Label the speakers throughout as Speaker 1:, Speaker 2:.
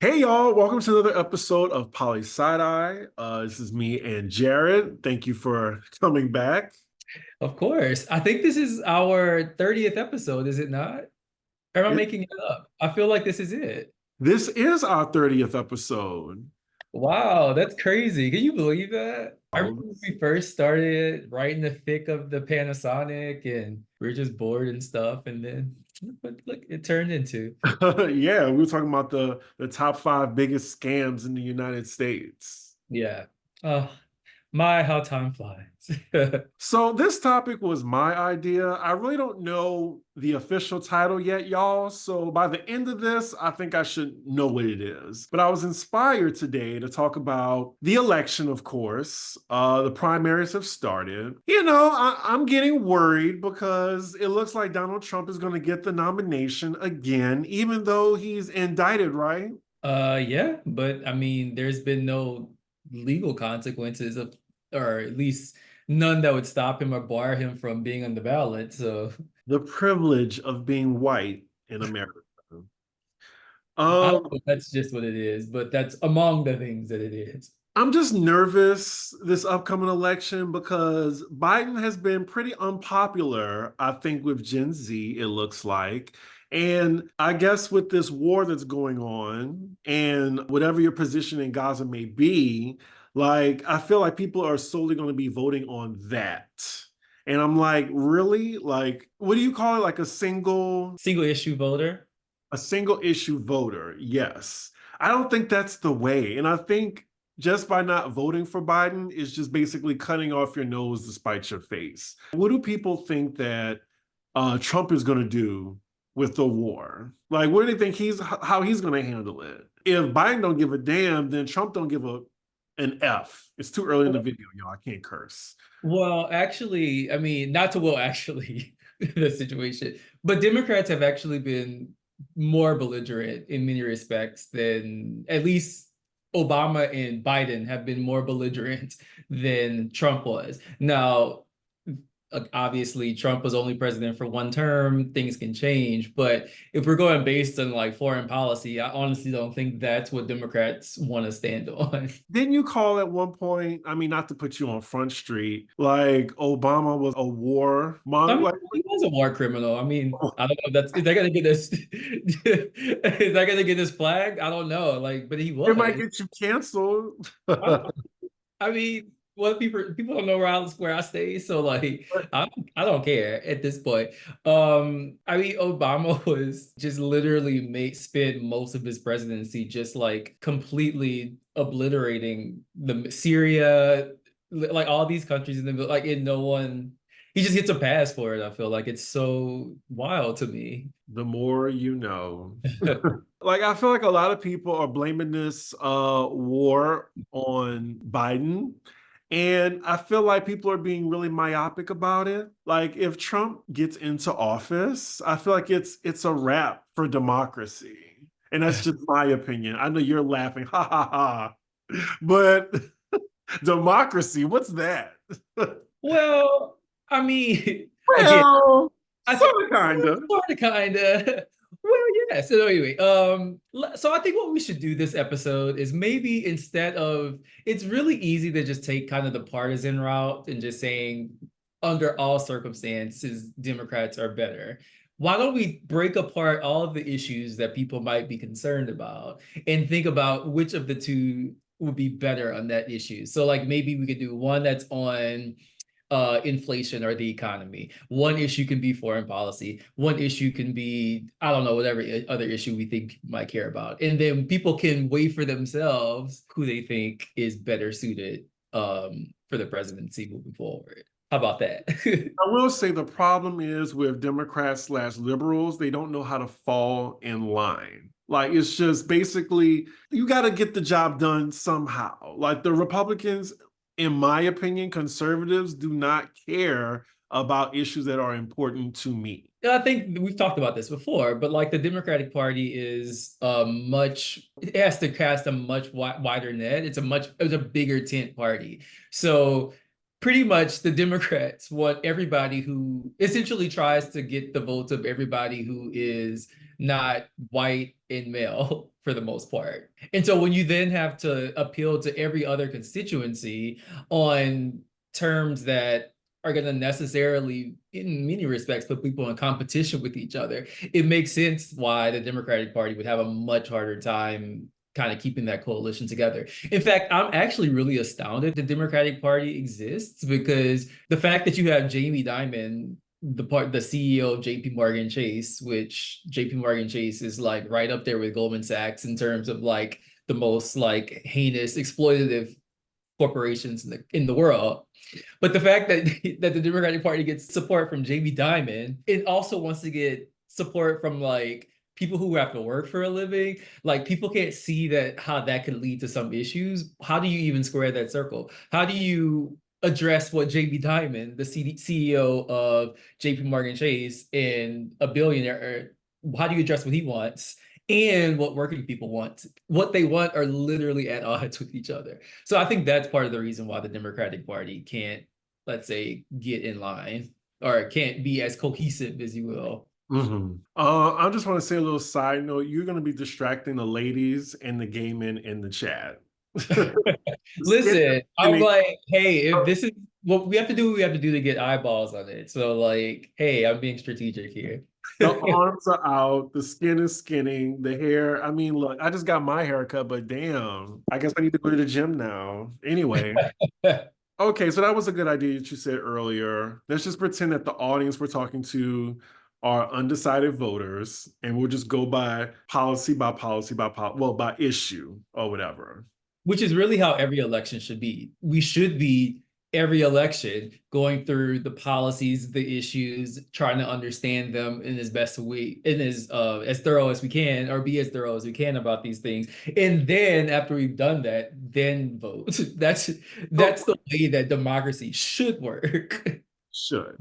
Speaker 1: Hey y'all, welcome to another episode of Poly Side Eye. This is me and Jared. Thank you for coming back.
Speaker 2: Of course. I think this is our 30th episode, is it not? Or am I
Speaker 1: It,
Speaker 2: making it up? I feel like this is it.
Speaker 1: this is our 30th episode.
Speaker 2: Wow, that's crazy. Can you believe that? I remember
Speaker 1: Um,
Speaker 2: when we first started right in the thick of the Panasonic and we are just bored and stuff. And then look, it turned into.
Speaker 1: yeah, we were talking about the top five biggest scams in the United States.
Speaker 2: Yeah. Oh, my, how time flies.
Speaker 1: So this topic was my idea. I really don't know the official title yet, y'all. So by the end of this, I think I should know what it is. But I was inspired today to talk about the election, of course. The primaries have started. I'm getting worried because it looks like Donald Trump is going to get the nomination again, even though he's indicted, right?
Speaker 2: Yeah, but I mean, there's been no legal consequences of, or at least none that would stop him or bar him from being on the ballot. So
Speaker 1: The privilege of being white in America.
Speaker 2: I don't
Speaker 1: Um,
Speaker 2: know if that's just what it is, but that's among the things that it is.
Speaker 1: I'm just nervous this upcoming election because Biden has been pretty unpopular, I think, with Gen Z, it looks like. And I guess with this war that's going on and whatever your position in Gaza may be, like, I feel like people are solely going to be voting on that. And I'm like, really? Like, what do you call it? Like
Speaker 2: Single issue voter.
Speaker 1: a single issue voter? Yes. I don't think that's the way. And I think just by not voting for Biden is just basically cutting off your nose to spite your face. What do people think that Trump is going to do with the war? Like, what do they think how he's going to handle it? If Biden don't give a damn, then Trump don't give an F. It's too early in the video, y'all. I can't curse.
Speaker 2: Well, actually, I mean, not to well, actually, the situation, but Democrats have actually been more belligerent in many respects than at least Obama and Biden have been more belligerent than Trump was. Now, obviously Trump was only president for one term, things can change. But if we're going based on like foreign policy, I honestly don't think that's what Democrats want to stand on.
Speaker 1: Didn't you call at one point? I mean, not to put you on Front Street, like Obama was a war
Speaker 2: I
Speaker 1: mong.
Speaker 2: mean,
Speaker 1: Like,
Speaker 2: he was a war criminal. I mean, I don't know if that's is that gonna get us is that gonna get us flagged? I don't know. Like, but he
Speaker 1: it might
Speaker 2: was.
Speaker 1: get you canceled.
Speaker 2: I, I mean, well, people don't know where I stay, so like I don't care at this point. I mean, Obama was just literally made spent most of his presidency just like completely obliterating the Syria, like all these countries in the like in no one. He just gets a pass for it. I feel like it's so wild to me.
Speaker 1: The more you know. Like, I feel like a lot of people are blaming this war on Biden. And I feel like people are being really myopic about it. Like, if Trump gets into office, I feel like it's a wrap for democracy. And that's just my opinion. I know you're laughing, ha ha ha. But democracy, what's that?
Speaker 2: Well, I mean, again,
Speaker 1: Well,
Speaker 2: I think
Speaker 1: sort of, kind of.
Speaker 2: sort of, kind of. Well, yeah. So anyway, so I think what we should do this episode is maybe instead of it's really easy to just take kind of the partisan route and just saying under all circumstances Democrats are better. Why don't we break apart all of the issues that people might be concerned about and think about which of the two would be better on that issue? So like maybe we could do one that's on inflation or the economy. One issue can be foreign policy. One issue can be, I don't know, whatever other issue we think people might care about. And then people can weigh for themselves who they think is better suited for the presidency moving forward. How about that?
Speaker 1: I will say the problem is with Democrats slash liberals, they don't know how to fall in line. Like, it's just basically you got to get the job done somehow. Like, the Republicans, in my opinion, conservatives do not care about issues that are important to me.
Speaker 2: I think we've talked about this before, but like the Democratic Party is it has to cast a much wider net. It's a bigger tent party. So pretty much the Democrats want everybody who essentially tries to get the votes of everybody who is not white and male for the most part. And so when you then have to appeal to every other constituency on terms that are going to necessarily, in many respects, put people in competition with each other, it makes sense why the Democratic Party would have a much harder time kind of keeping that coalition together. In fact, I'm actually really astounded the Democratic Party exists, because the fact that you have Jamie Dimon, the CEO of JP Morgan Chase, which JP Morgan Chase is like right up there with Goldman Sachs in terms of like the most like heinous exploitative corporations in the world. But the fact that that the Democratic Party gets support from Jamie Dimon, it also wants to get support from like people who have to work for a living. Like people can't see that how that could lead to some issues. How do you even square that circle? How do you address what Jamie Dimon, the CEO of JP Morgan Chase and a billionaire, how do you address what he wants and what working people want? What they want are literally at odds with each other. So I think that's part of the reason why the Democratic Party can't, let's say, get in line or can't be as cohesive as you will.
Speaker 1: I just want to say a little side note. You're going to be distracting the ladies and the gay men in the chat.
Speaker 2: Listen, I'm like, hey, if this is what we have to do, we have to do to get eyeballs on it. So like, hey, I'm being strategic here.
Speaker 1: The arms are out, the skin is skinning, the hair. I mean, look, I just got my haircut, but damn, I guess I need to go to the gym now. Anyway, okay, so that was a good idea that you said earlier. Let's just pretend that the audience we're talking to are undecided voters, and we'll just go by policy by policy by issue or whatever.
Speaker 2: Which is really how every election should be. We should be every election going through the policies, the issues, trying to understand them in as best way and as thorough as we can, or be as thorough as we can about these things. And then after we've done that, then vote. That's the way that democracy should work.
Speaker 1: Should.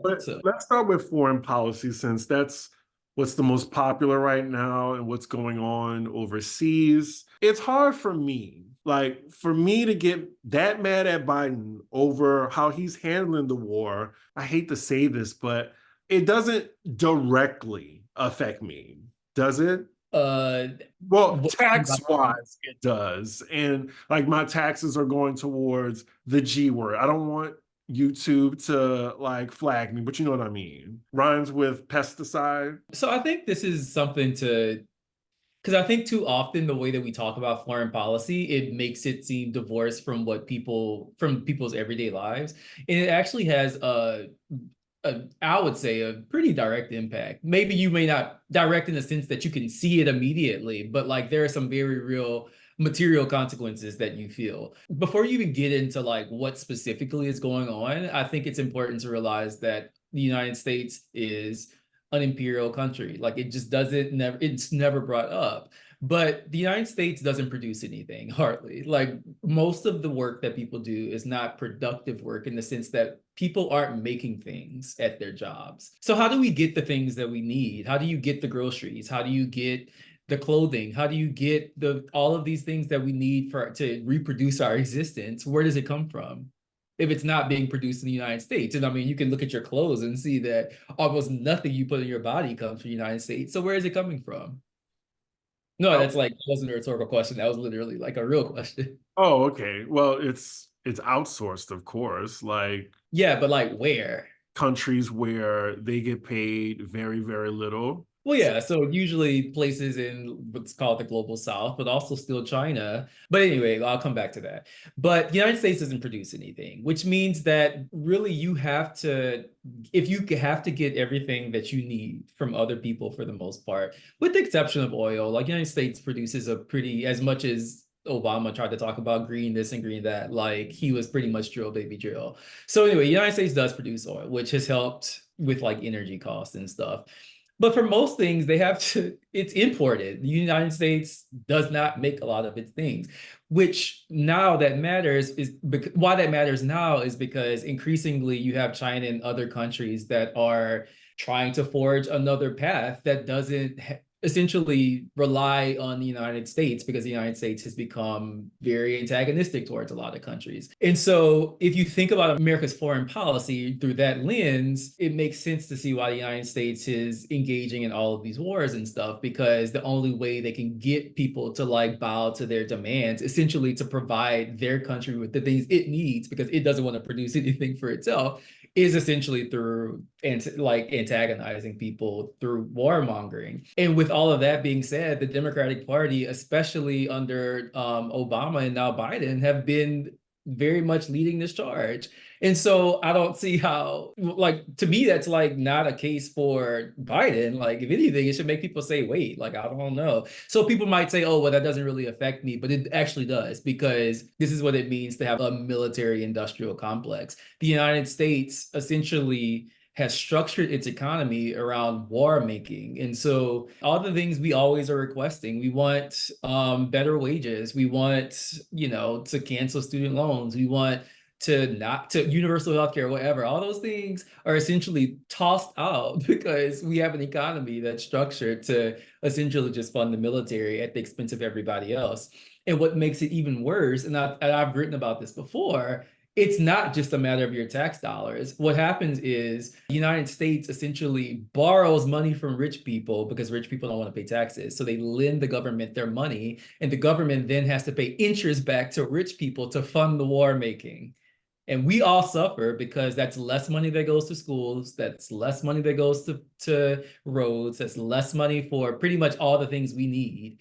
Speaker 1: But let's start with foreign policy, since that's what's the most popular right now and what's going on overseas. It's hard for me, to get that mad at Biden over how he's handling the war. I hate to say this, but it doesn't directly affect me, does it? Well, tax-wise, it does. And like my taxes are going towards the G word. I don't want YouTube to like flag me, but you know what I mean. Rhymes with pesticide.
Speaker 2: So I think this is something because I think too often the way that we talk about foreign policy, it makes it seem divorced from from people's everyday lives. And it actually has I would say a pretty direct impact. Maybe you may not direct in the sense that you can see it immediately, but like there are some very real material consequences that you feel. Before you even get into like what specifically is going on, I think it's important to realize that the United States is an imperial country. Like it just it's never brought up. But the United States doesn't produce anything, hardly. Like most of the work that people do is not productive work in the sense that people aren't making things at their jobs. So how do we get the things that we need? How do you get the groceries? How do you get the clothing? How do you get all of these things that we need to reproduce our existence? Where does it come from? If it's not being produced in the United States. And I mean, you can look at your clothes and see that almost nothing you put in your body comes from the United States. So where is it coming from? No, that wasn't a rhetorical question. That was literally like a real question.
Speaker 1: Oh, okay. Well, it's outsourced, of course. Like,
Speaker 2: yeah, but like where?
Speaker 1: Countries where they get paid very, very little.
Speaker 2: Well, yeah, so usually places in what's called the global south, but also still China. But anyway, I'll come back to that. But the United States doesn't produce anything, which means that really if you have to get everything that you need from other people for the most part, with the exception of oil, like the United States produces as much as Obama tried to talk about green this and green that, like he was pretty much drill baby drill. So anyway, the United States does produce oil, which has helped with like energy costs and stuff. But for most things, it's imported. The United States does not make a lot of its things, which now that matters why that matters now is because increasingly you have China and other countries that are trying to forge another path that doesn't essentially rely on the United States because the United States has become very antagonistic towards a lot of countries. And so if you think about America's foreign policy through that lens, it makes sense to see why the United States is engaging in all of these wars and stuff, because the only way they can get people to like bow to their demands, essentially to provide their country with the things it needs because it doesn't want to produce anything for itself, is essentially through antagonizing people through warmongering. And with all of that being said, the Democratic Party, especially under Obama and now Biden, have been very much leading this charge. And so I don't see how, like, to me, that's like not a case for Biden. Like, if anything, it should make people say, wait, like, I don't know. So people might say, oh, well, that doesn't really affect me, but it actually does, because this is what it means to have a military industrial complex. The United States essentially has structured its economy around war making. And so all the things we always are requesting, we want better wages. We want, to cancel student loans. We want to universal healthcare, whatever. All those things are essentially tossed out because we have an economy that's structured to essentially just fund the military at the expense of everybody else. And what makes it even worse, and I've written about this before, it's not just a matter of your tax dollars. What happens is the United States essentially borrows money from rich people because rich people don't want to pay taxes. So they lend the government their money, and the government then has to pay interest back to rich people to fund the war making. And we all suffer because that's less money that goes to schools, that's less money that goes to roads, that's less money for pretty much all the things we need.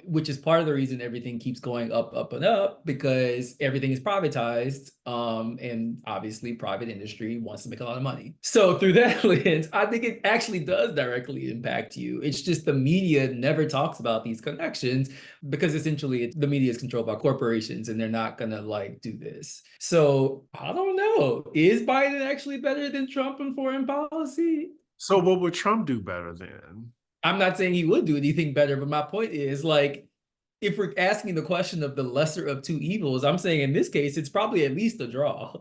Speaker 2: Which is part of the reason everything keeps going up, up, and up, because everything is privatized. And obviously private industry wants to make a lot of money. So through that lens, I think it actually does directly impact you. It's just the media never talks about these connections because essentially the media is controlled by corporations and they're not gonna like do this. So I don't know. Is Biden actually better than Trump in foreign policy?
Speaker 1: So what would Trump do better then?
Speaker 2: I'm not saying he would do anything better, but my point is, like, if we're asking the question of the lesser of two evils, I'm saying in this case, it's probably at least a draw.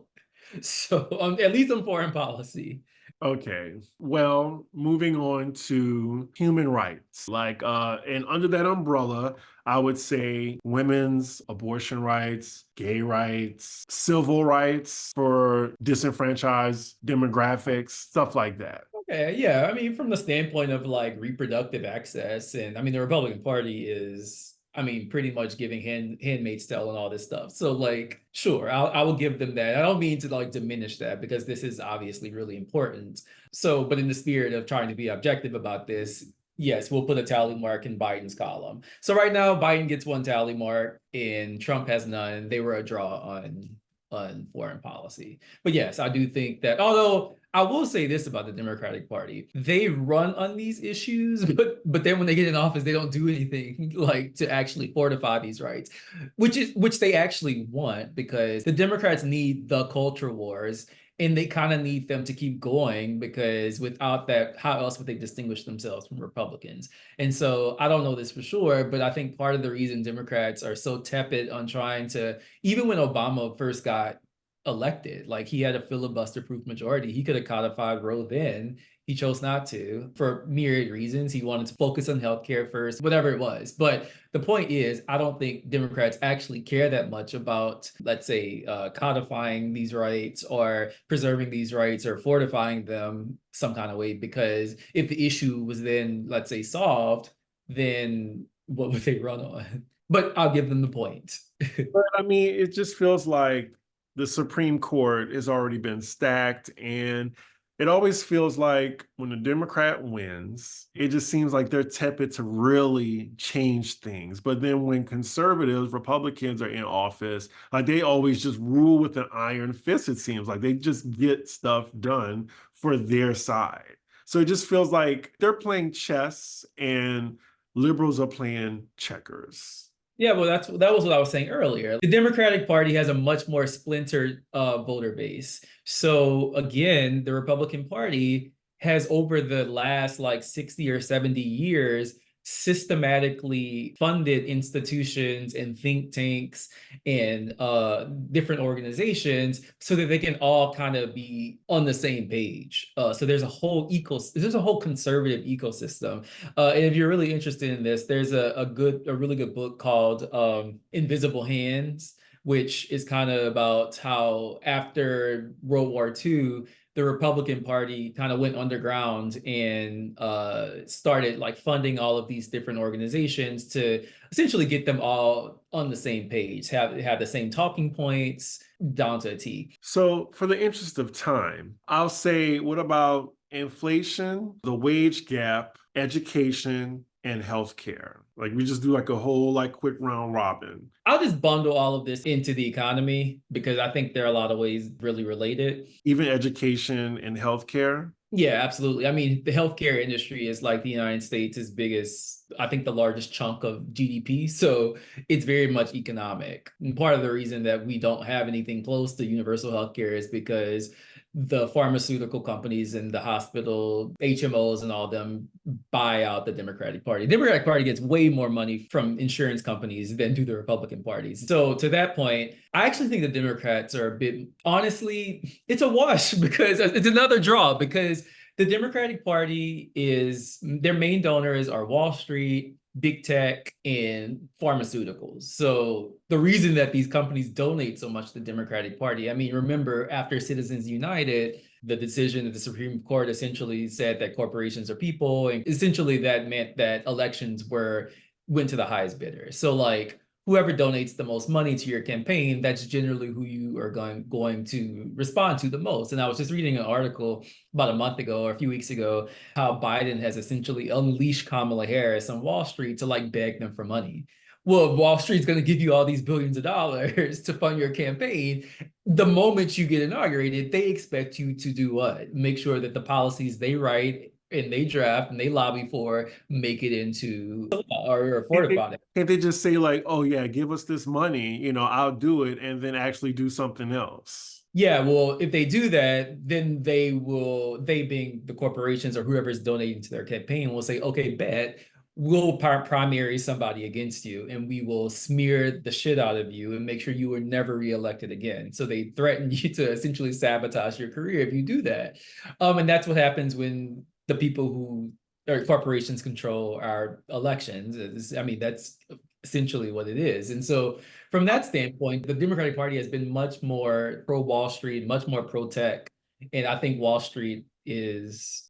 Speaker 2: So at least on foreign policy.
Speaker 1: Okay. Well, moving on to human rights. And under that umbrella, I would say women's abortion rights, gay rights, civil rights for disenfranchised demographics, stuff like that.
Speaker 2: Okay, yeah. I mean, from the standpoint of like reproductive access, and I mean, the Republican Party is, I mean, pretty much giving Handmaid's Tale and all this stuff. So, like, sure, I will give them that. I don't mean to like diminish that because this is obviously really important. So, but in the spirit of trying to be objective about this, yes, we'll put a tally mark in Biden's column. So right now, Biden gets one tally mark and Trump has none. They were a draw on foreign policy. But yes, I do think that, although I will say this about the Democratic Party, they run on these issues, but then when they get in office, they don't do anything like to actually fortify these rights, which they actually want, because the Democrats need the culture wars and they kind of need them to keep going, because without that, how else would they distinguish themselves from Republicans? And so I don't know this for sure, but I think part of the reason Democrats are so tepid on trying to, even when Obama first got elected, like he had a filibuster proof majority, he could have codified Roe then. He chose not to for myriad reasons. He wanted to focus on healthcare first, whatever it was. But the point is, I don't think Democrats actually care that much about, let's say, codifying these rights or preserving these rights or fortifying them some kind of way, because if the issue was then, let's say, solved, then what would they run on? But I'll give them the point.
Speaker 1: But I mean, it just feels like the Supreme Court has already been stacked, and it always feels like when a Democrat wins, it just seems like they're tepid to really change things. But then when conservatives, Republicans are in office, like they always just rule with an iron fist, it seems like they just get stuff done for their side. So it just feels like they're playing chess and liberals are playing checkers.
Speaker 2: Yeah, well, that was what I was saying earlier. The Democratic Party has a much more splintered voter base. So again, the Republican Party has over the last like 60 or 70 years systematically funded institutions and think tanks and different organizations so that they can all kind of be on the same page. So there's a whole conservative ecosystem. And if you're really interested in this, there's a really good book called Invisible Hands, which is kind of about how after World War II, the Republican Party kind of went underground and started like funding all of these different organizations to essentially get them all on the same page, have the same talking points down to a T.
Speaker 1: So for the interest of time, I'll say, what about inflation, the wage gap, education, and healthcare? Like we just do like a whole like quick round robin.
Speaker 2: I'll just bundle all of this into the economy because I think there are a lot of ways really related.
Speaker 1: Even education and healthcare.
Speaker 2: Yeah, absolutely. I mean, the healthcare industry is like the United States' biggest, I think the largest chunk of GDP. So it's very much economic. And part of the reason that we don't have anything close to universal healthcare is because the pharmaceutical companies and the hospital HMOs and all of them buy out the Democratic Party. The Democratic Party gets way more money from insurance companies than do the Republican parties. So to that point, I actually think the Democrats are a bit, honestly, it's a wash because it's another draw because the Democratic Party is, their main donors are Wall Street, big tech, and pharmaceuticals. So the reason that these companies donate so much to the Democratic Party, I mean, remember after Citizens United, the decision of the Supreme Court essentially said that corporations are people, and essentially that meant that elections went to the highest bidder. So like whoever donates the most money to your campaign, that's generally who you are going to respond to the most. And I was just reading an article about a month ago or a few weeks ago, how Biden has essentially unleashed Kamala Harris on Wall Street to like beg them for money. Well, if Wall Street's going to give you all these billions of dollars to fund your campaign, the moment you get inaugurated, they expect you to do what? Make sure that the policies they write and they draft and they lobby for make it into law or fortified it.
Speaker 1: Can't they just say like, oh yeah, give us this money, I'll do it, and then actually do something else?
Speaker 2: Yeah, well, if they do that, then they being the corporations or whoever's donating to their campaign will say, okay, bet, we'll primary somebody against you and we will smear the shit out of you and make sure you are never reelected again. So they threaten you to essentially sabotage your career if you do that. And that's what happens when the people who or corporations control our elections. I mean, that's essentially what it is. And so from that standpoint, the Democratic Party has been much more pro Wall Street, much more pro tech. And I think Wall Street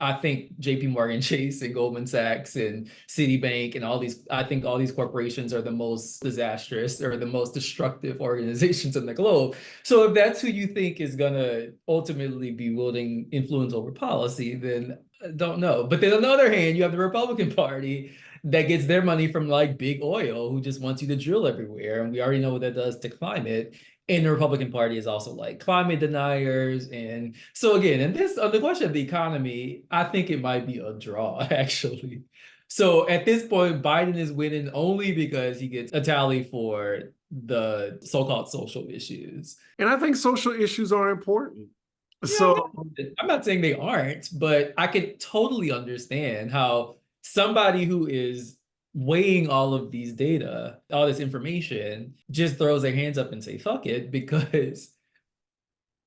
Speaker 2: I think JP Morgan Chase and Goldman Sachs and Citibank and I think all these corporations are the most disastrous or the most destructive organizations in the globe. So if that's who you think is going to ultimately be wielding influence over policy, then I don't know. But then on the other hand, you have the Republican Party that gets their money from like big oil who just wants you to drill everywhere. And we already know what that does to climate. And the Republican Party is also like climate deniers. And so again, and this on the question of the economy, I think it might be a draw, actually. So at this point, Biden is winning only because he gets a tally for the so-called social issues.
Speaker 1: And I think social issues are important.
Speaker 2: Yeah,
Speaker 1: So
Speaker 2: I'm not saying they aren't, but I could totally understand how somebody who is weighing all of these data, all this information, just throws their hands up and say, fuck it, because.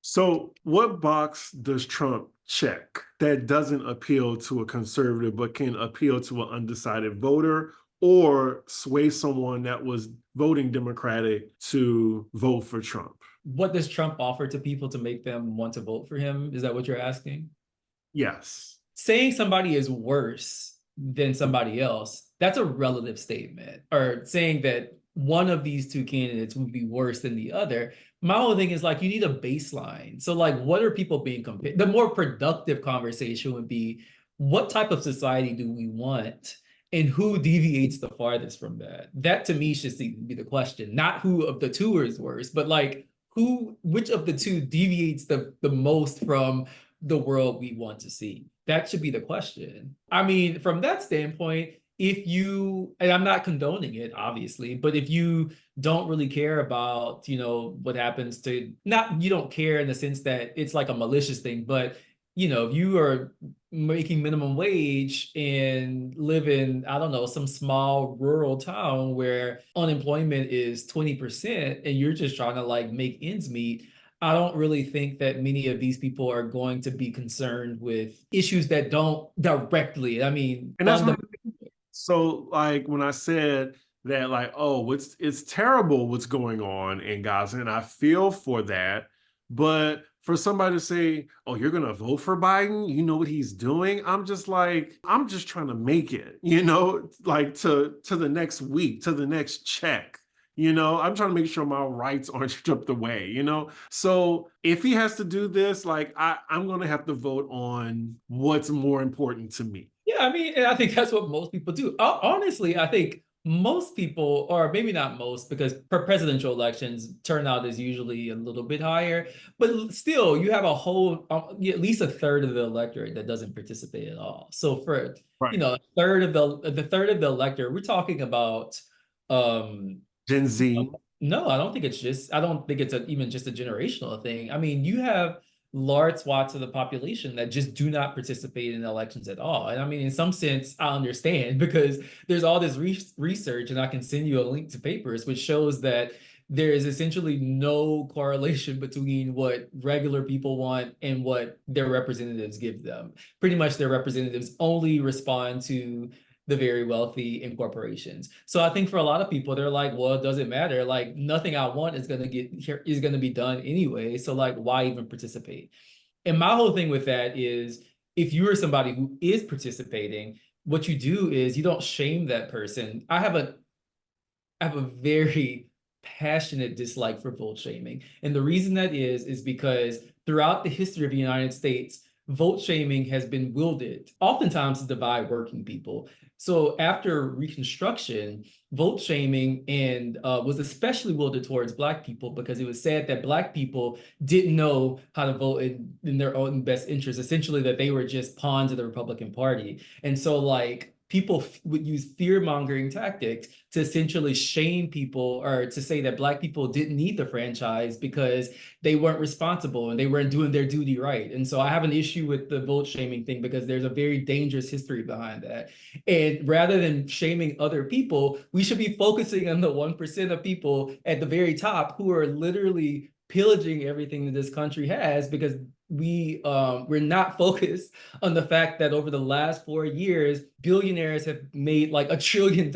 Speaker 1: So what box does Trump check that doesn't appeal to a conservative, but can appeal to an undecided voter or sway someone that was voting Democratic to vote for Trump?
Speaker 2: What does Trump offer to people to make them want to vote for him? Is that what you're asking?
Speaker 1: Yes.
Speaker 2: Saying somebody is worse than somebody else, that's a relative statement. Or saying that one of these two candidates would be worse than the other. My whole thing is like, you need a baseline. So like, what are people being compared? The more productive conversation would be, what type of society do we want? And who deviates the farthest from that? That to me should be the question. Not who of the two is worse, but like, which of the two deviates the most from the world we want to see? That should be the question. I mean, from that standpoint, if you, and I'm not condoning it, obviously, but if you don't really care about, what happens to, not, you don't care in the sense that it's like a malicious thing, but if you are making minimum wage and live in, I don't know, some small rural town where unemployment is 20% and you're just trying to like make ends meet, I don't really think that many of these people are going to be concerned with issues that don't directly, I mean,
Speaker 1: And that's what
Speaker 2: fundamentally.
Speaker 1: so like when I said that, like, oh, it's terrible what's going on in Gaza, and I feel for that. But for somebody to say, oh, you're gonna vote for Biden, you know what he's doing? I'm just like, I'm just trying to make it, like to the next week, to the next check. I'm trying to make sure my rights aren't stripped away. So if he has to do this, like I'm gonna have to vote on what's more important to me.
Speaker 2: Yeah, I mean, and I think that's what most people do. Honestly, I think most people, or maybe not most, because for presidential elections, turnout is usually a little bit higher. But still, you have a whole, at least a third of the electorate that doesn't participate at all. So for
Speaker 1: Right.
Speaker 2: a third of the third of the electorate, we're talking about um
Speaker 1: Gen Z.
Speaker 2: no, I don't think it's even just a generational thing. I mean, you have large swaths of the population that just do not participate in elections at all. And I mean, in some sense, I understand because there's all this research, and I can send you a link to papers, which shows that there is essentially no correlation between what regular people want and what their representatives give them. Pretty much their representatives only respond to the very wealthy and corporations. So I think for a lot of people, they're like, well, it doesn't matter. Like nothing I want is gonna get here is gonna be done anyway. So like, why even participate? And my whole thing with that is if you are somebody who is participating, what you do is you don't shame that person. I have a very passionate dislike for vote shaming. And the reason that is because throughout the history of the United States, vote shaming has been wielded oftentimes to divide working people. So after Reconstruction, vote shaming and was especially wielded towards Black people because it was said that Black people didn't know how to vote in their own best interest, essentially that they were just pawns of the Republican Party. And so like people would use fear-mongering tactics to essentially shame people or to say that Black people didn't need the franchise because they weren't responsible and they weren't doing their duty right. And so I have an issue with the vote shaming thing because there's a very dangerous history behind that. And rather than shaming other people, we should be focusing on the 1% of people at the very top who are literally pillaging everything that this country has because we're not focused on the fact that over the last 4 years, billionaires have made like $1 trillion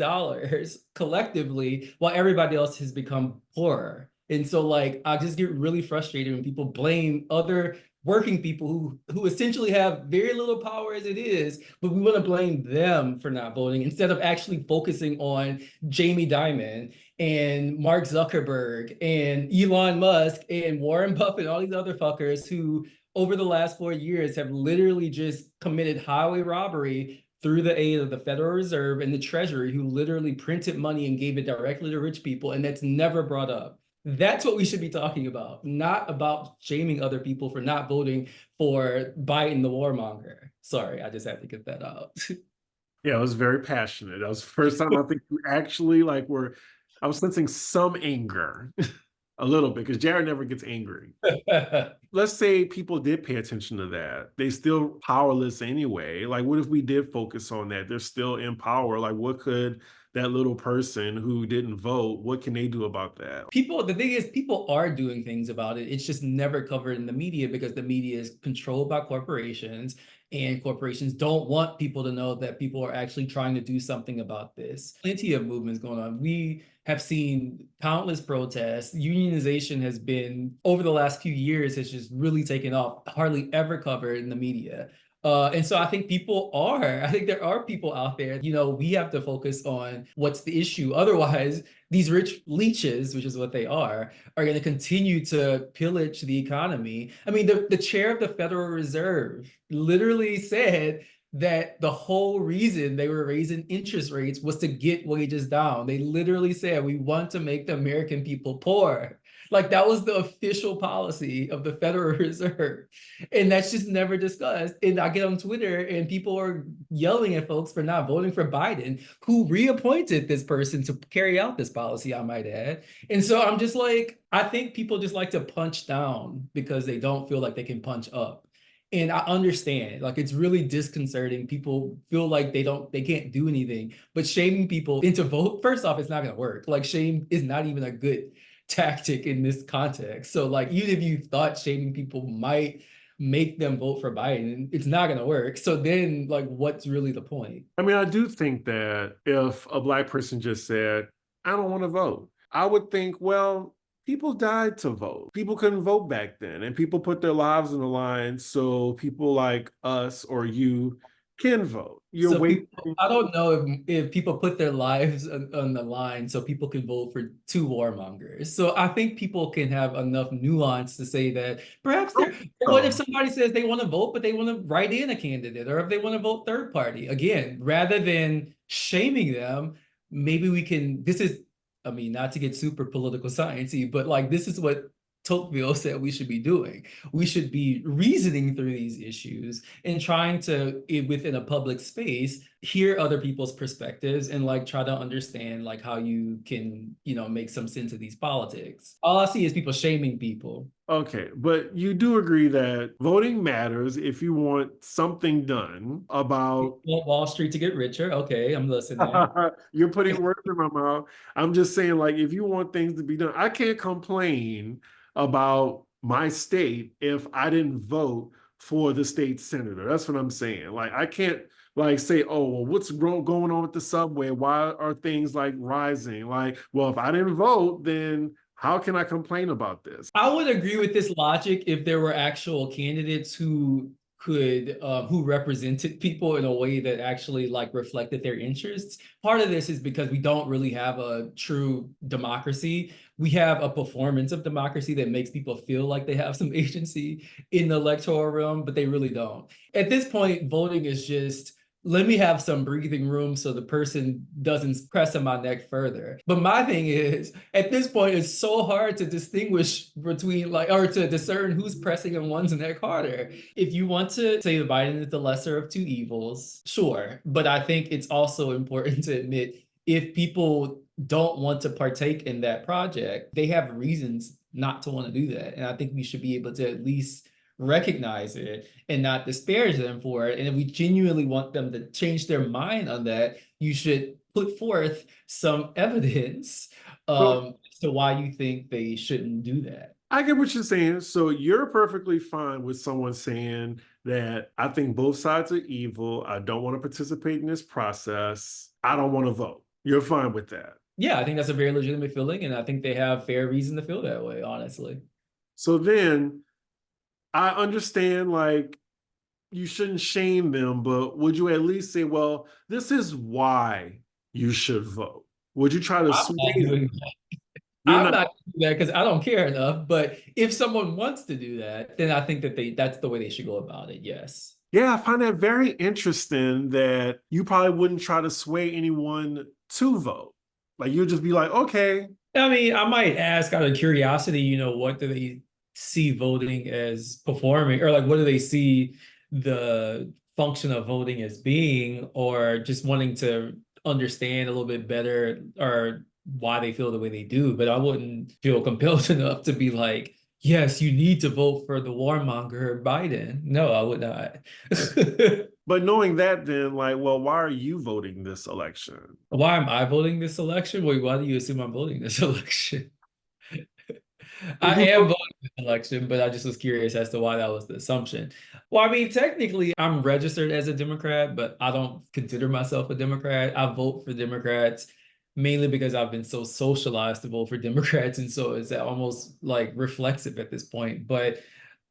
Speaker 2: collectively, while everybody else has become poorer. And so, like, I just get really frustrated when people blame other working people who essentially have very little power as it is, but we want to blame them for not voting instead of actually focusing on Jamie Dimon and Mark Zuckerberg and Elon Musk and Warren Buffett, all these other fuckers who over the last 4 years have literally just committed highway robbery through the aid of the Federal Reserve and the Treasury, who literally printed money and gave it directly to rich people, and that's never brought up. That's what we should be talking about, not about shaming other people for not voting for Biden the warmonger. Sorry, I just had to get that out.
Speaker 1: Yeah, I was very passionate. That was the first time I think you actually like were. I was sensing some anger, a little bit, because Jared never gets angry. Let's say people did pay attention to that. They still powerless anyway. Like, what if we did focus on that? They're still in power. Like, what could that little person who didn't vote, what can they do about that?
Speaker 2: The thing is, people are doing things about it. It's just never covered in the media because the media is controlled by corporations, and corporations don't want people to know that people are actually trying to do something about this. Plenty of movements going on. We have seen countless protests. Unionization has been, over the last few years, has just really taken off, hardly ever covered in the media. And so I think I think there are people out there, we have to focus on what's the issue. Otherwise, these rich leeches, which is what they are going to continue to pillage the economy. I mean, the chair of the Federal Reserve literally said that the whole reason they were raising interest rates was to get wages down. They literally said, we want to make the American people poor. Like that was the official policy of the Federal Reserve. And that's just never discussed. And I get on Twitter and people are yelling at folks for not voting for Biden, who reappointed this person to carry out this policy, I might add. And so I'm just like, I think people just like to punch down because they don't feel like they can punch up. And I understand, like, it's really disconcerting. People feel like they can't do anything. But shaming people into vote, first off, it's not going to work. Like, shame is not even a good tactic in this context. So, like, even if you thought shaming people might make them vote for Biden, it's not going to work. So then, like, what's really the point?
Speaker 1: I mean, I do think that if a Black person just said, I don't want to vote, I would think, well, people died to vote. People couldn't vote back then, and people put their lives on the line so people like us or you can vote. You're
Speaker 2: So
Speaker 1: waiting.
Speaker 2: people, I don't know if people put their lives on the line so people can vote for two warmongers. So I think people can have enough nuance to say that perhaps they're. What if
Speaker 1: Oh,
Speaker 2: somebody says they want to vote, but they want to write in a candidate, or if they want to vote third party? Again, rather than shaming them, maybe we can. This is, I mean, not to get super political sciencey, but like this is what Tocqueville said we should be doing. We should be reasoning through these issues and trying to, within a public space, hear other people's perspectives and like try to understand like how you can, make some sense of these politics. All I see is people shaming people.
Speaker 1: okay, but you do agree that voting matters if you want something done
Speaker 2: You
Speaker 1: about.
Speaker 2: want Wall Street to get richer. Okay, I'm listening.
Speaker 1: You're putting words in my mouth. I'm just saying, like, if you want things to be done, I can't complain about my state if I didn't vote for the state senator. That's what I'm saying. Like, I can't like say, oh, well, what's going on with the subway? Why are things like rising? Like, well, if I didn't vote, then how can I complain about this?
Speaker 2: I would agree with this logic if there were actual candidates who represented people in a way that actually like reflected their interests. Part of this is because we don't really have a true democracy. We have a performance of democracy that makes people feel like they have some agency in the electoral realm, but they really don't. At this point, voting is just let me have some breathing room so the person doesn't press on my neck further. But my thing is, at this point, it's so hard to distinguish between like, or to discern who's pressing on one's neck harder. If you want to say that Biden is the lesser of two evils, sure. But I think it's also important to admit if people don't want to partake in that project, they have reasons not to want to do that. And I think we should be able to at least recognize it and not disparage them for it. And if we genuinely want them to change their mind on that, you should put forth some evidence
Speaker 1: So
Speaker 2: as to why you think they shouldn't do that.
Speaker 1: I get what you're saying. So you're perfectly fine with someone saying that I think both sides are evil. I don't want to participate in this process. I don't want to vote. You're fine with that.
Speaker 2: Yeah, I think that's a very legitimate feeling, and I think they have fair reason to feel that way, honestly.
Speaker 1: So then I understand like you shouldn't shame them, but would you at least say, well, this is why you should vote? Would you try to
Speaker 2: I'm
Speaker 1: sway
Speaker 2: not
Speaker 1: them?
Speaker 2: doing
Speaker 1: You're
Speaker 2: I'm
Speaker 1: not.
Speaker 2: not doing that because I don't care enough. But if someone wants to do that, then I think that that's the way they should go about it. Yes.
Speaker 1: Yeah, I find that very interesting that you probably wouldn't try to sway anyone to vote. Like you'd just be like, okay,
Speaker 2: I mean, I might ask out of curiosity, what do they see voting as performing, or like what do they see the function of voting as being, or just wanting to understand a little bit better or why they feel the way they do. But I wouldn't feel compelled enough to be like, yes, you need to vote for the warmonger Biden. No, I would not.
Speaker 1: but knowing that, then like, well, why are you voting this election?
Speaker 2: Why am I voting this election? Wait, why do you assume I'm voting this election?
Speaker 1: Well,
Speaker 2: I am voting this election, but I just was curious as to why that was the assumption. Well, I mean, technically, I'm registered as a Democrat, but I don't consider myself a Democrat. I vote for Democrats mainly because I've been so socialized to vote for Democrats, and so it's almost like reflexive at this point. But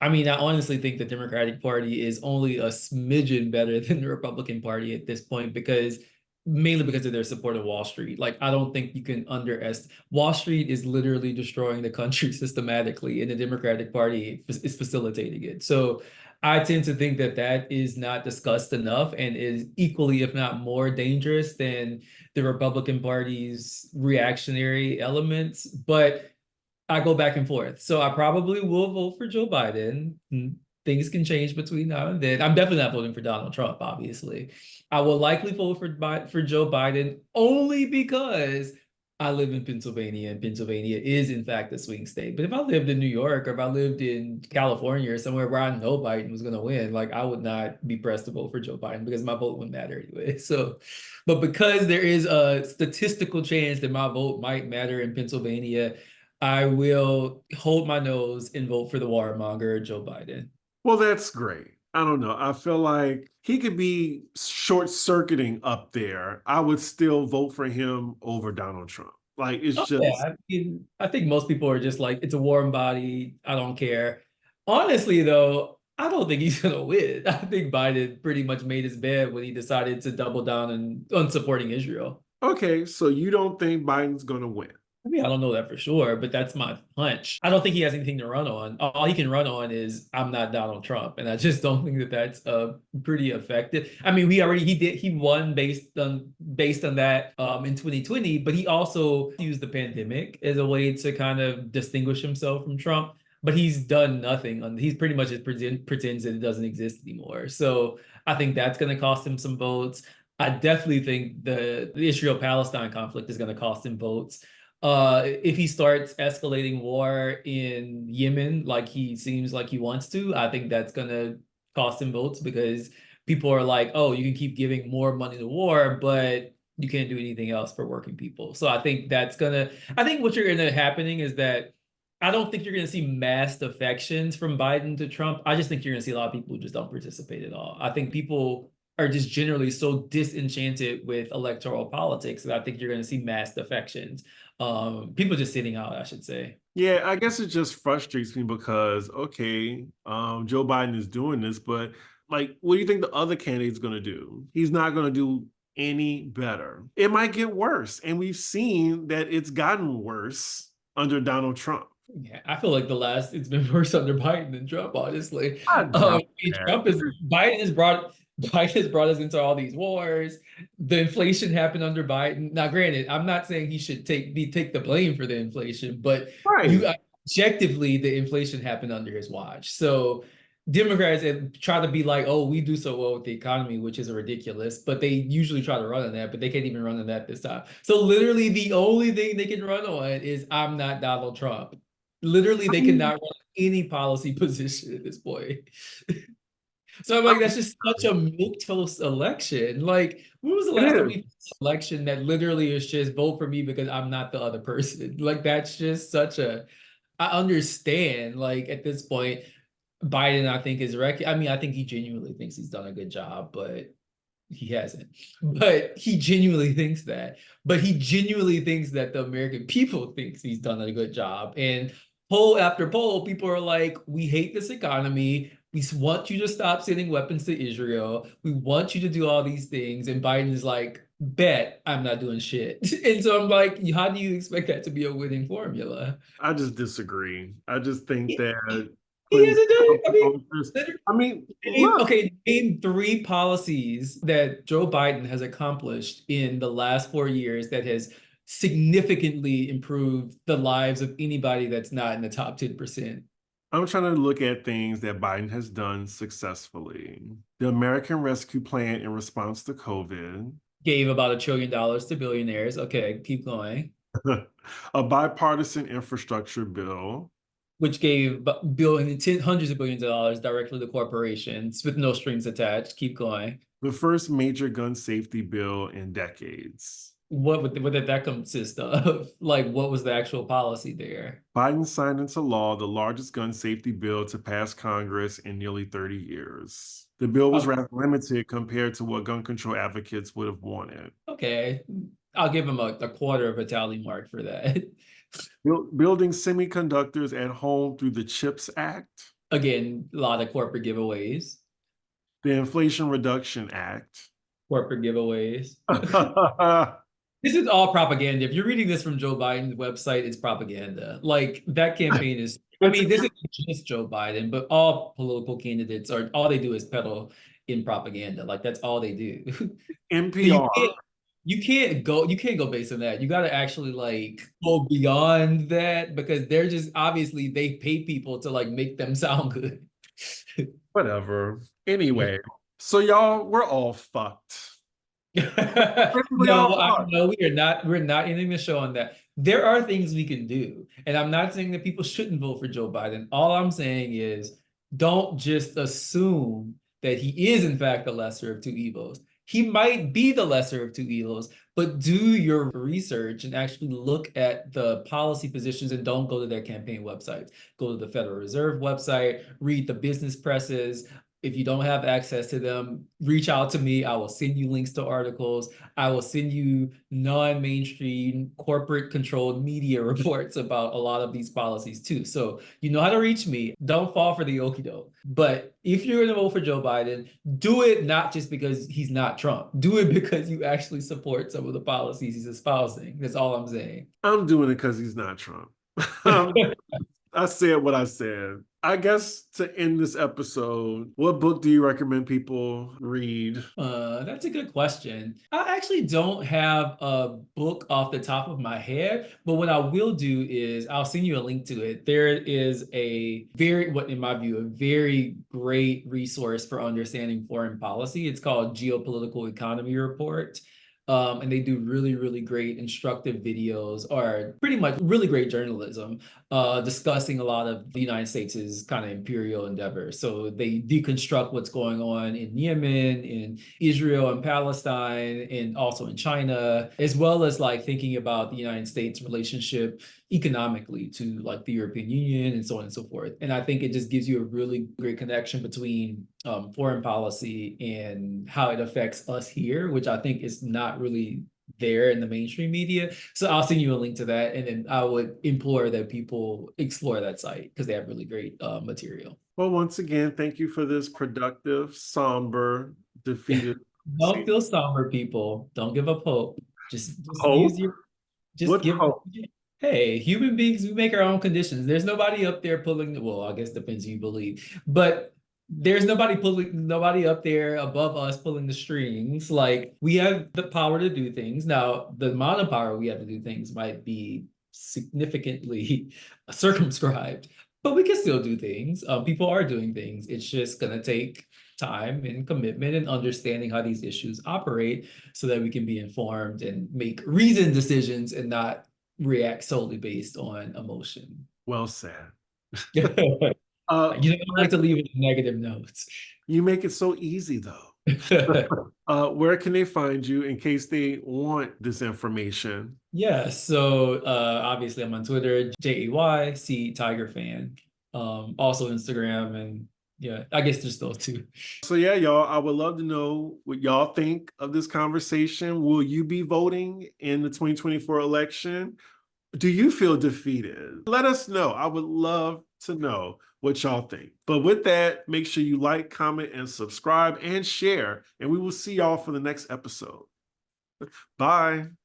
Speaker 2: I mean, I honestly think the Democratic Party is only a smidgen better than the Republican Party at this point because mainly because of their support of Wall Street. Like, I don't think you can underestimate. Wall Street is literally destroying the country systematically, and the Democratic Party is facilitating it. So I tend to think that that is not discussed enough and is equally, if not more dangerous than the Republican Party's reactionary elements. But I go back and forth. So I probably will vote for Joe Biden. Things can change between now and then. I'm definitely not voting for Donald Trump, obviously. I will likely vote for Joe Biden only because I live in Pennsylvania, and Pennsylvania is in fact a swing state. But if I lived in New York or if I lived in California or somewhere where I know Biden was going to win, like I would not be pressed to vote for Joe Biden because my vote wouldn't matter anyway. So, but because there is a statistical chance that my vote might matter in Pennsylvania, I will hold my nose and vote for the warmonger, Joe Biden.
Speaker 1: Well, that's great. I don't know. I feel like he could be short circuiting up there. I would still vote for him over Donald Trump. Like, it's
Speaker 2: Oh yeah,
Speaker 1: just,
Speaker 2: I mean, I think most people are just like, it's a warm body. I don't care. Honestly, though, I don't think he's gonna win. I think Biden pretty much made his bed when he decided to double down on supporting Israel.
Speaker 1: okay, so you don't think Biden's going to win?
Speaker 2: I mean, I don't know that for sure, but that's my hunch. I don't think he has anything to run on. All he can run on is I'm not Donald Trump, and I just don't think that that's pretty effective. I mean, he won based on that in 2020, but he also used the pandemic as a way to kind of distinguish himself from Trump. But he's done nothing. He's pretty much just pretends that it doesn't exist anymore. So I think that's going to cost him some votes. I definitely think the Israel-Palestine conflict is going to cost him votes. If he starts escalating war in Yemen like he seems like he wants to, I think that's gonna cost him votes because people are like, oh, you can keep giving more money to war, but you can't do anything else for working people. So I think I think what you're gonna happening is that I don't think you're gonna see mass defections from Biden to Trump. I just think you're gonna see a lot of people who just don't participate at all. I think people are just generally so disenchanted with electoral politics that I think you're going to see mass defections. People just sitting out, I should say.
Speaker 1: Yeah, I guess it just frustrates me because, okay, Joe Biden is doing this, but like, what do you think the other candidate's going to do? He's not going to do any better. It might get worse. And we've seen that it's gotten worse under Donald Trump.
Speaker 2: Yeah, I feel like it's been worse under Biden than Trump, honestly.
Speaker 1: I doubt
Speaker 2: Trump is
Speaker 1: that.
Speaker 2: Biden has brought us into all these wars. The inflation happened under Biden. Now, granted, I'm not saying he should take the blame for the inflation, but
Speaker 1: Right.
Speaker 2: objectively the inflation happened under his watch. So Democrats try to be like, oh, we do so well with the economy, which is ridiculous, but they usually try to run on that, but they can't even run on that this time. So literally the only thing they can run on is I'm not Donald Trump. Literally,
Speaker 1: I
Speaker 2: they
Speaker 1: mean,
Speaker 2: cannot run any policy position at this point. So I'm like,
Speaker 1: I'm
Speaker 2: that's just such a milquetoast election. Like, when was the
Speaker 1: It
Speaker 2: last time we had an election that literally is just vote for me because I'm not the other person? Like, that's just such a. I understand. Like at this point, Biden, I think I mean, I think he genuinely thinks he's done a good job, but he hasn't. But he genuinely thinks that. But he genuinely thinks that the American people thinks he's done a good job. And poll after poll, people are like, we hate this economy. We want you to stop sending weapons to Israel. We want you to do all these things. And Biden is like, bet I'm not doing shit. And so I'm like, how do you expect that to be a winning formula?
Speaker 1: I just disagree. I just think
Speaker 2: He,
Speaker 1: that
Speaker 2: he
Speaker 1: putting
Speaker 2: hasn't done it. I mean,
Speaker 1: I mean, look,
Speaker 2: Okay, name three policies that Joe Biden has accomplished in the last 4 years that has significantly improved the lives of anybody that's not in the top 10%.
Speaker 1: I'm trying to look at things that Biden has done successfully. The American Rescue Plan in response to COVID,
Speaker 2: Gave about $1 trillion to billionaires. Okay, keep going.
Speaker 1: a bipartisan infrastructure bill,
Speaker 2: Which gave hundreds of billions of dollars directly to corporations with no strings attached. Keep going.
Speaker 1: the first major gun safety bill in decades.
Speaker 2: What did that consist of? Like, what was the actual policy there?
Speaker 1: Biden signed into law the largest gun safety bill to pass Congress in nearly 30 years. The bill was rather limited compared to what gun control advocates would have wanted.
Speaker 2: Okay, I'll give him a quarter of a tally mark for that.
Speaker 1: Building semiconductors at home through the CHIPS Act,
Speaker 2: Again, a lot of corporate giveaways.
Speaker 1: the Inflation Reduction Act.
Speaker 2: Corporate giveaways. This is all propaganda. If you're reading this from Joe Biden's website, it's propaganda. Like that campaign is, I mean, this isn't just Joe Biden, but all political candidates are all they do is peddle in propaganda. Like that's all they do. So
Speaker 1: NPR.
Speaker 2: you can't go based on that. You got to actually like go beyond that because they're just obviously they pay people to like make them sound good.
Speaker 1: Whatever. Anyway, so y'all, we're all fucked. Basically all
Speaker 2: No,
Speaker 1: fraud.
Speaker 2: no, we're not ending the show on that. There are things we can do. And I'm not saying that people shouldn't vote for Joe Biden. All I'm saying is don't just assume that he is in fact the lesser of two evils. He might be the lesser of two evils, but do your research and actually look at the policy positions and don't go to their campaign websites. Go to the Federal Reserve website, read the business presses. If you don't have access to them, reach out to me. I will send you links to articles. I will send you non-mainstream corporate controlled media reports about a lot of these policies too. So you know how to reach me. Don't fall for the okie doke. But if you're going to vote for Joe Biden, do it not just because he's not Trump. Do it because you actually support some of the policies he's espousing. That's all I'm saying.
Speaker 1: I'm doing it because he's not Trump. I said what I said. I guess to end this episode, what book do you recommend people read?
Speaker 2: That's a good question. I actually don't have a book off the top of my head, but what I will do is I'll send you a link to it. There is a very, what in my view, a very great resource for understanding foreign policy. It's called Geopolitical Economy Report. And they do really, really great instructive videos or pretty much really great journalism discussing a lot of the United States' kind of imperial endeavor. So they deconstruct what's going on in Yemen, in Israel and Palestine, and also in China, as well as like thinking about the United States relationship economically to like the European Union and so on and so forth. And I think it just gives you a really great connection between foreign policy and how it affects us here, which I think is not really there in the mainstream media. So I'll send you a link to that. And then I would implore that people explore that site because they have really great material.
Speaker 1: Well, once again, thank you for this productive, somber, defeated.
Speaker 2: Don't feel somber, people. Don't give up hope. Just use
Speaker 1: Hope?
Speaker 2: your, just
Speaker 1: What
Speaker 2: give,
Speaker 1: hope?
Speaker 2: hey, human beings, we make our own conditions. There's nobody up there pulling the, well, I guess depends who you believe, but there's nobody up there above us pulling the strings. Like we have the power to do things. Now, the amount of power we have to do things might be significantly circumscribed, but we can still do things. People are doing things. It's just gonna take time and commitment and understanding how these issues operate so that we can be informed and make reasoned decisions and not react solely based on emotion.
Speaker 1: Well said.
Speaker 2: You don't like to leave it negative notes.
Speaker 1: You make it so easy, though. Where can they find you in case they want this information?
Speaker 2: Yeah, so obviously I'm on Twitter, JAYC Tiger Fan. Also Instagram, and yeah, I guess just those two.
Speaker 1: So yeah, y'all, I would love to know what y'all think of this conversation. Will you be voting in the 2024 election? Do you feel defeated? Let us know. I would love to know what y'all think. But with that, make sure you like, comment, and subscribe and share. And we will see y'all for the next episode. Bye.